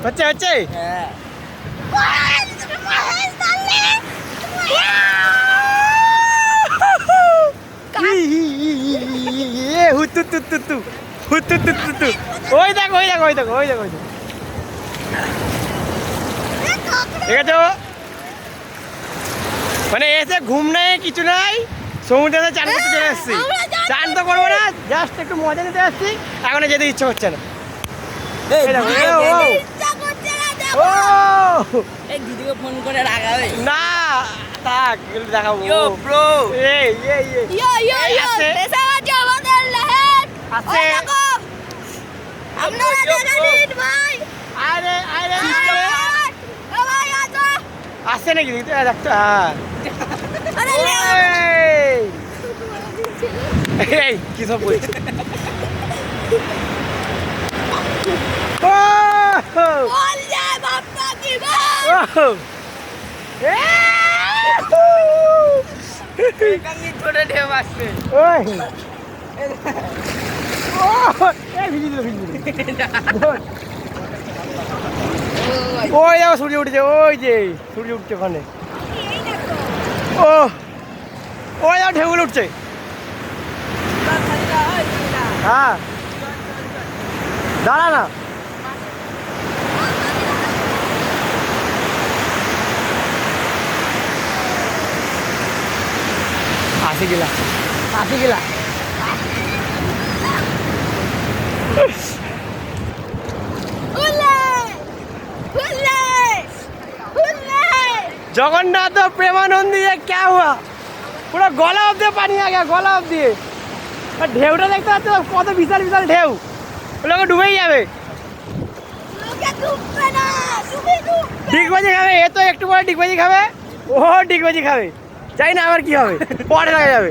হচ্ছে হচ্ছে হ্যাঁ ওই দেখো ওই দেখো ওই দেখো ওই দেখো ওই দেখো ঠিক আছে মানে এসে ঘুম নেই কিছু নাই সমুদ্রে চান করতে চলে এসেছি চান তো করবো না জাস্ট একটু মজা নিতে আসছি এখন যেতে ইচ্ছে হচ্ছে না এই এই দেখো, ও দিদিকে ফোন করে রাখাবে না থাক এগুলো দেখাবো ইয়ো ব্রো এই Yo, yo, এই yo, আছে। পেছাবা কি আমাদের লেহেট? আছে। ওই দেখো, আপনারা yo, দেখা bro. দিন ভাই। আরে আরে ও ভাই, আসো। আসছে নাকি দেখতে দেখতো হ্যাঁ আরে লেও। এই কি সব বলছে বল যে বাপ্পা কি ভাই। এখানে ছোট ঢেউ আসছে ওই দেখো সূর্য উঠেছে ওই যে সূর্য উঠছে ওখানে ও ওই দেখো ঢেউগুলো উঠছে হ্যাঁ দাঁড়া না আসি গেলা উল্লে, উল্লে, উল্লে। जगन्नाथ प्रेमानंद ये क्या हुआ पूरा गला অব্দি পানি आ गया গলা অব্দি আর ঢেউটা দেখতে পাচ্ছ কত বিশাল বিশাল ঢেউ ওগুলোকে ডুবেই যাবে লোকে ডুববে না, তুমি ডুববে। ডিগবাজি খাবে এ তো একটু পরে ডিগবাজি খাবে ও ডিগবাজি খাবে জানি না আবার কি হবে পরে লাগা যাবে